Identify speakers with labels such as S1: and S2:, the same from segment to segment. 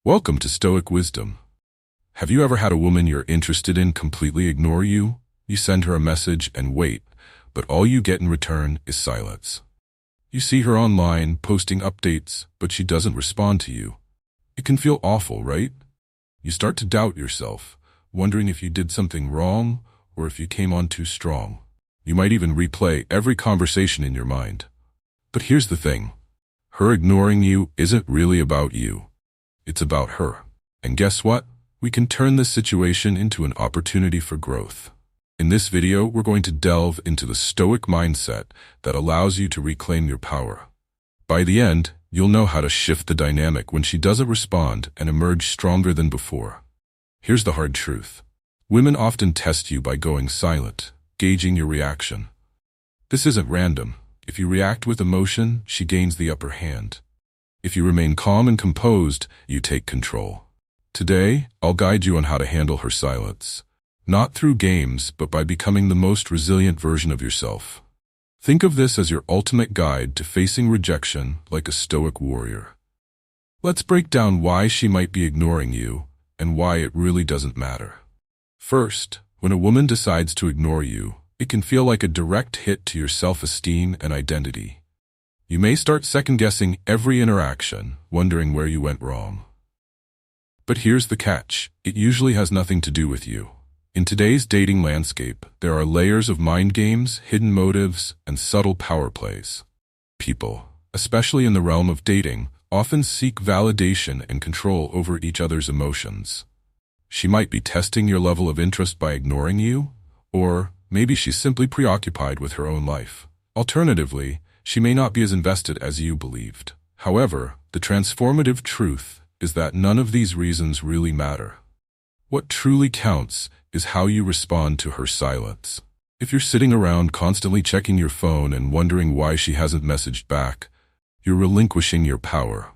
S1: Welcome to Stoic Wisdom. Have you ever had a woman you're interested in completely ignore you? You send her a message and wait, but all you get in return is silence. You see her online, posting updates, but she doesn't respond to you. It can feel awful, right? You start to doubt yourself, wondering if you did something wrong or if you came on too strong. You might even replay every conversation in your mind. But here's the thing. Her ignoring you isn't really about you. It's about her. And guess what? We can turn this situation into an opportunity for growth. In this video, we're going to delve into the Stoic mindset that allows you to reclaim your power. By the end, you'll know how to shift the dynamic when she doesn't respond and emerge stronger than before. Here's the hard truth. Women often test you by going silent, gauging your reaction. This isn't random. If you react with emotion, she gains the upper hand. If you remain calm and composed, you take control. Today, I'll guide you on how to handle her silence. Not through games, but by becoming the most resilient version of yourself. Think of this as your ultimate guide to facing rejection like a Stoic warrior. Let's break down why she might be ignoring you and why it really doesn't matter. First, when a woman decides to ignore you, it can feel like a direct hit to your self-esteem and identity. You may start second-guessing every interaction, wondering where you went wrong. But here's the catch. It usually has nothing to do with you. In today's dating landscape, there are layers of mind games, hidden motives, and subtle power plays. People, especially in the realm of dating, often seek validation and control over each other's emotions. She might be testing your level of interest by ignoring you, or maybe she's simply preoccupied with her own life. Alternatively, she may not be as invested as you believed. However, the transformative truth is that none of these reasons really matter. What truly counts is how you respond to her silence. If you're sitting around constantly checking your phone and wondering why she hasn't messaged back, you're relinquishing your power.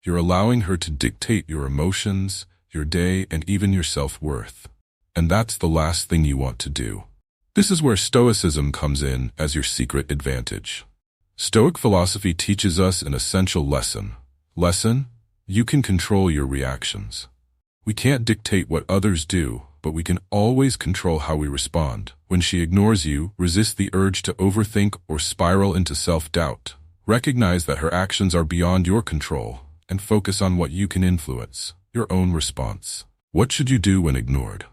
S1: You're allowing her to dictate your emotions, your day, and even your self-worth. And that's the last thing you want to do. This is where Stoicism comes in as your secret advantage. Stoic philosophy teaches us an essential lesson. You can control your reactions. We can't dictate what others do, but we can always control how we respond. When she ignores you, resist the urge to overthink or spiral into self-doubt. Recognize that her actions are beyond your control and focus on what you can influence, your own response. What should you do when ignored?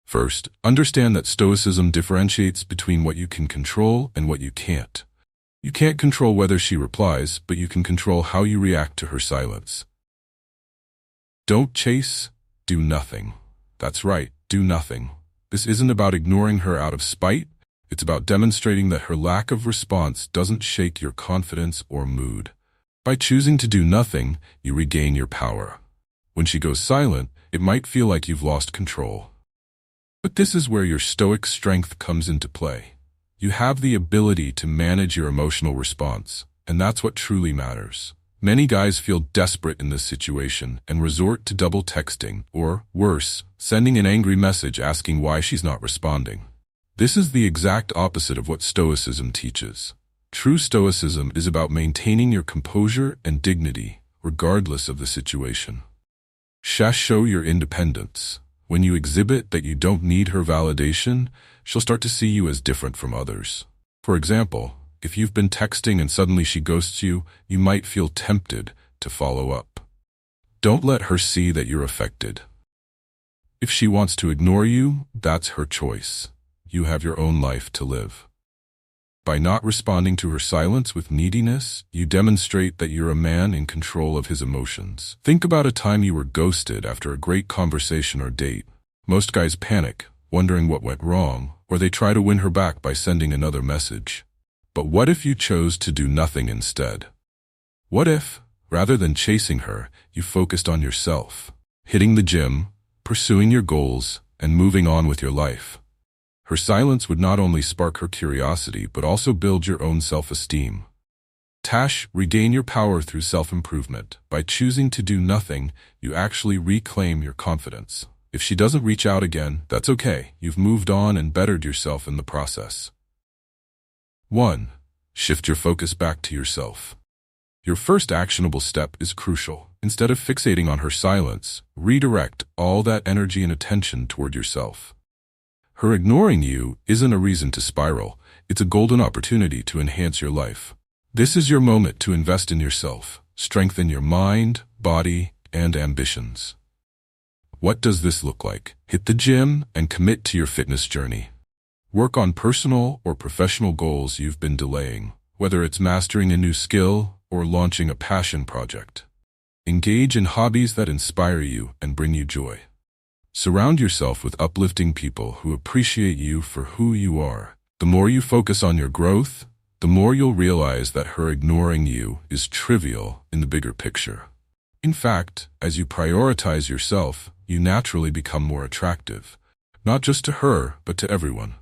S1: First, understand that Stoicism differentiates between what you can control and what you can't. You can't control whether she replies, but you can control how you react to her silence. Don't chase, do nothing. That's right, do nothing. This isn't about ignoring her out of spite. It's about demonstrating that her lack of response doesn't shake your confidence or mood. By choosing to do nothing, you regain your power. When she goes silent, it might feel like you've lost control. But this is where your Stoic strength comes into play. You have the ability to manage your emotional response, and that's what truly matters. Many guys feel desperate in this situation and resort to double texting, or worse, sending an angry message asking why she's not responding. This is the exact opposite of what Stoicism teaches. True Stoicism is about maintaining your composure and dignity, regardless of the situation. Show your independence. When you exhibit that you don't need her validation, she'll start to see you as different from others. For example, if you've been texting and suddenly she ghosts you, you might feel tempted to follow up. Don't let her see that you're affected. If she wants to ignore you, that's her choice. You have your own life to live. By not responding to her silence with neediness, you demonstrate that you're a man in control of his emotions. Think about a time you were ghosted after a great conversation or date. Most guys panic, wondering what went wrong, or they try to win her back by sending another message. But what if you chose to do nothing instead? What if, rather than chasing her, you focused on yourself, hitting the gym, pursuing your goals, and moving on with your life? Her silence would not only spark her curiosity, but also build your own self-esteem. Regain your power through self-improvement. By choosing to do nothing, you actually reclaim your confidence. If she doesn't reach out again, that's okay. You've moved on and bettered yourself in the process. 1. Shift your focus back to yourself. Your first actionable step is crucial. instead of fixating on her silence, redirect all that energy and attention toward yourself. Her ignoring you isn't a reason to spiral, it's a golden opportunity to enhance your life. This is your moment to invest in yourself, strengthen your mind, body, and ambitions. What does this look like? Hit the gym and commit to your fitness journey. Work on personal or professional goals you've been delaying, whether it's mastering a new skill or launching a passion project. Engage in hobbies that inspire you and bring you joy. Surround yourself with uplifting people who appreciate you for who you are. The more you focus on your growth, the more you'll realize that her ignoring you is trivial in the bigger picture. In fact, as you prioritize yourself, you naturally become more attractive, not just to her, but to everyone.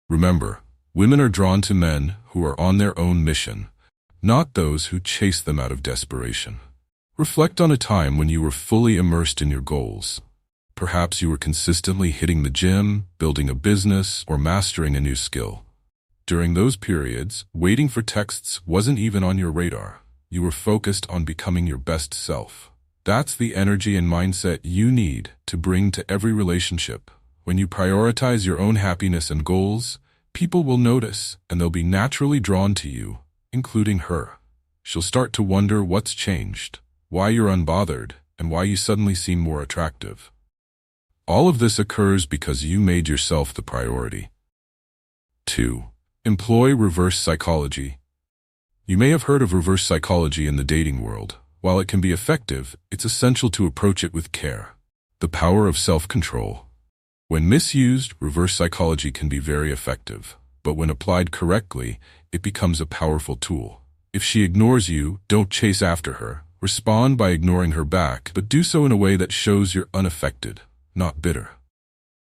S1: Remember, women are drawn to men who are on their own mission, not those who chase them out of desperation. Reflect on a time when you were fully immersed in your goals. Perhaps you were consistently hitting the gym, building a business, or mastering a new skill. During those periods, waiting for texts wasn't even on your radar. You were focused on becoming your best self. That's the energy and mindset you need to bring to every relationship. When you prioritize your own happiness and goals, people will notice and they'll be naturally drawn to you, including her. She'll start to wonder what's changed, why you're unbothered, and why you suddenly seem more attractive. All of this occurs because you made yourself the priority. 2. Employ reverse psychology. You may have heard of reverse psychology in the dating world. While it can be effective, it's essential to approach it with care. The power of self-control. When misused, reverse psychology can be very effective, but when applied correctly, it becomes a powerful tool. If she ignores you, don't chase after her. Respond by ignoring her back, but do so in a way that shows you're unaffected, not bitter.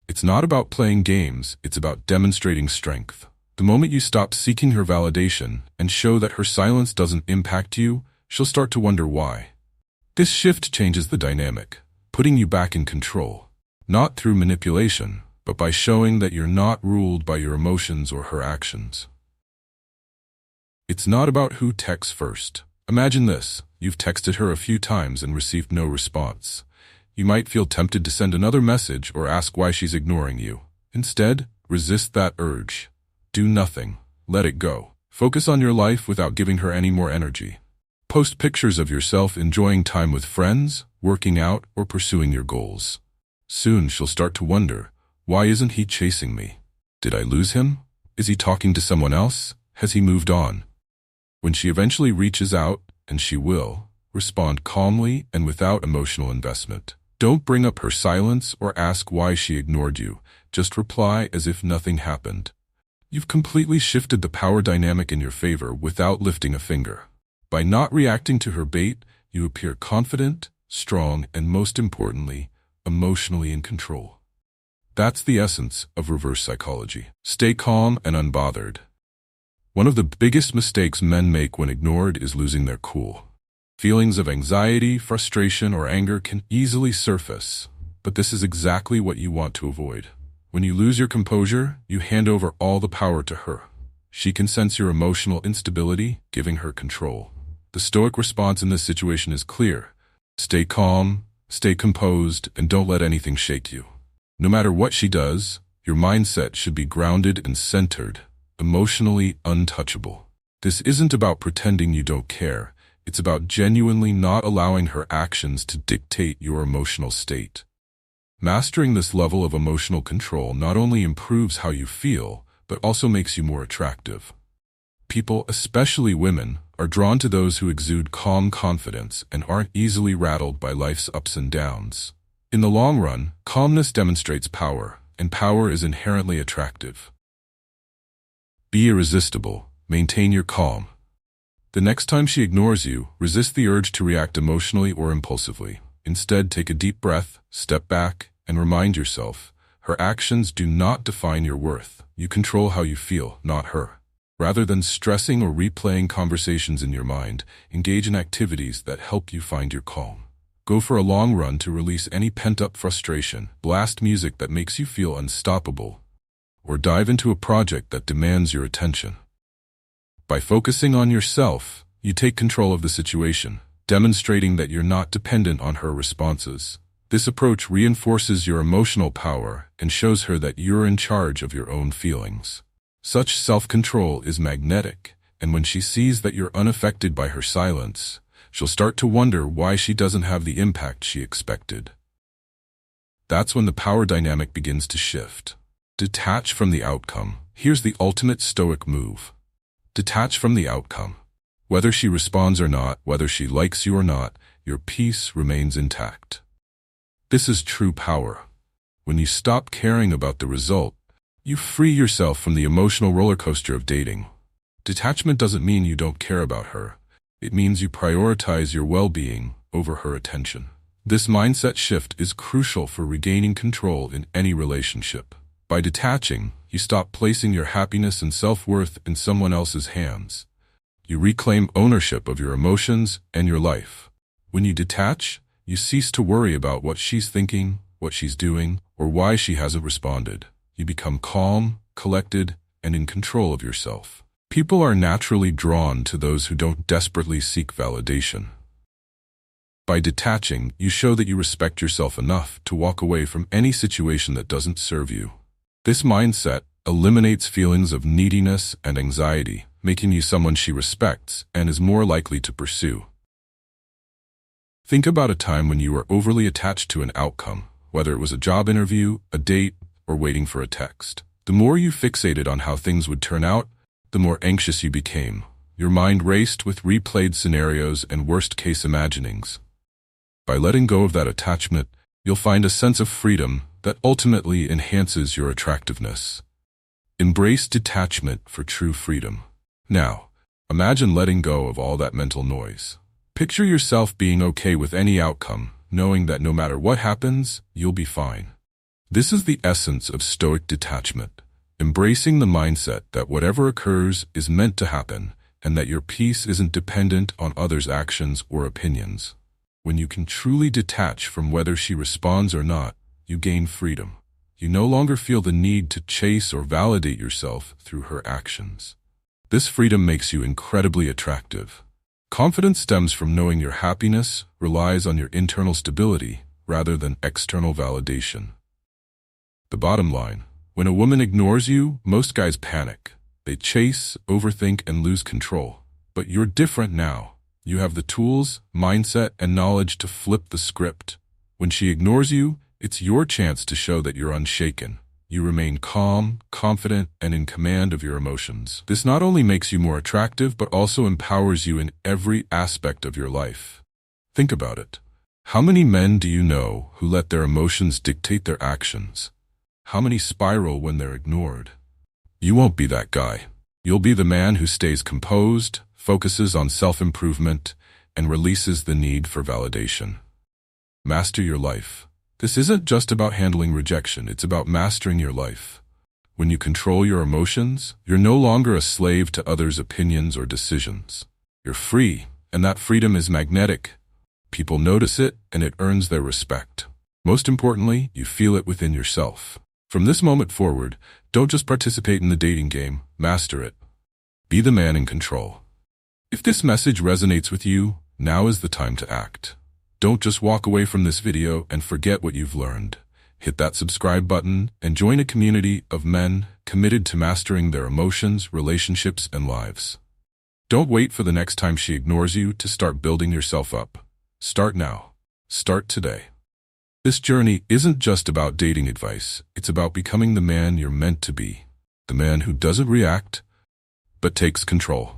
S1: It's not about playing games, it's about demonstrating strength. The moment you stop seeking her validation and show that her silence doesn't impact you, she'll start to wonder why. This shift changes the dynamic, putting you back in control, not through manipulation, but by showing that you're not ruled by your emotions or her actions. It's not about who texts first. Imagine this, you've texted her a few times and received no response. You might feel tempted to send another message or ask why she's ignoring you. Instead, resist that urge. Do nothing. Let it go. Focus on your life without giving her any more energy. Post pictures of yourself enjoying time with friends, working out, or pursuing your goals. Soon she'll start to wonder, why isn't he chasing me? Did I lose him? Is he talking to someone else? Has he moved on? When she eventually reaches out, and she will, respond calmly and without emotional investment. Don't bring up her silence or ask why she ignored you. Just reply as if nothing happened. You've completely shifted the power dynamic in your favor without lifting a finger. By not reacting to her bait, you appear confident, strong, and most importantly, emotionally in control. That's the essence of reverse psychology. Stay calm and unbothered. One of the biggest mistakes men make when ignored is losing their cool. Feelings of anxiety, frustration, or anger can easily surface, but this is exactly what you want to avoid. When you lose your composure, you hand over all the power to her. She can sense your emotional instability, giving her control. The Stoic response in this situation is clear. Stay calm, stay composed, and don't let anything shake you. No matter what she does, your mindset should be grounded and centered, emotionally untouchable. This isn't about pretending you don't care. It's about genuinely not allowing her actions to dictate your emotional state. Mastering this level of emotional control not only improves how you feel, but also makes you more attractive. People, especially women, are drawn to those who exude calm confidence and aren't easily rattled by life's ups and downs. In the long run, calmness demonstrates power, and power is inherently attractive. Be irresistible. Maintain your calm. The next time she ignores you, resist the urge to react emotionally or impulsively. Instead, take a deep breath, step back, and remind yourself, her actions do not define your worth. You control how you feel, not her. Rather than stressing or replaying conversations in your mind, engage in activities that help you find your calm. Go for a long run to release any pent-up frustration, blast music that makes you feel unstoppable, or dive into a project that demands your attention. By focusing on yourself, you take control of the situation. demonstrating that you're not dependent on her responses. This approach reinforces your emotional power and shows her that you're in charge of your own feelings. Such self-control is magnetic, and when she sees that you're unaffected by her silence, she'll start to wonder why she doesn't have the impact she expected. That's when the power dynamic begins to shift. Detach from the outcome. Here's the ultimate Stoic move. Detach from the outcome. Whether she responds or not, whether she likes you or not, your peace remains intact. This is true power. When you stop caring about the result, you free yourself from the emotional roller coaster of dating. Detachment doesn't mean you don't care about her. It means you prioritize your well-being over her attention. This mindset shift is crucial for regaining control in any relationship. By detaching, you stop placing your happiness and self-worth in someone else's hands. You reclaim ownership of your emotions and your life. When you detach, you cease to worry about what she's thinking, what she's doing, or why she hasn't responded. You become calm, collected, and in control of yourself. People are naturally drawn to those who don't desperately seek validation. By detaching, you show that you respect yourself enough to walk away from any situation that doesn't serve you. This mindset eliminates feelings of neediness and anxiety, making you someone she respects and is more likely to pursue. Think about a time when you were overly attached to an outcome, whether it was a job interview, a date, or waiting for a text. The more you fixated on how things would turn out, the more anxious you became. Your mind raced with replayed scenarios and worst-case imaginings. By letting go of that attachment, you'll find a sense of freedom that ultimately enhances your attractiveness. Embrace detachment for true freedom. Now, imagine letting go of all that mental noise. Picture yourself being okay with any outcome, knowing that no matter what happens, you'll be fine. This is the essence of Stoic detachment, embracing the mindset that whatever occurs is meant to happen, and that your peace isn't dependent on others' actions or opinions. When you can truly detach from whether she responds or not, you gain freedom. You no longer feel the need to chase or validate yourself through her actions. This freedom makes you incredibly attractive. Confidence stems from knowing your happiness relies on your internal stability rather than external validation. The bottom line: when a woman ignores you, most guys panic. They chase, overthink, and lose control. But you're different now. You have the tools, mindset, and knowledge to flip the script. When she ignores you, it's your chance to show that you're unshaken. You remain calm, confident, and in command of your emotions. This not only makes you more attractive, but also empowers you in every aspect of your life. Think about it. How many men do you know who let their emotions dictate their actions? How many spiral when they're ignored? You won't be that guy. You'll be the man who stays composed, focuses on self-improvement, and releases the need for validation. Master your life. This isn't just about handling rejection, it's about mastering your life. When you control your emotions, you're no longer a slave to others' opinions or decisions. You're free, and that freedom is magnetic. People notice it, and it earns their respect. Most importantly, you feel it within yourself. From this moment forward, don't just participate in the dating game, master it. Be the man in control. If this message resonates with you, now is the time to act. Don't just walk away from this video and forget what you've learned. Hit that subscribe button and join a community of men committed to mastering their emotions, relationships, and lives. Don't wait for the next time she ignores you to start building yourself up. Start now. Start today. This journey isn't just about dating advice. It's about becoming the man you're meant to be. The man who doesn't react, but takes control.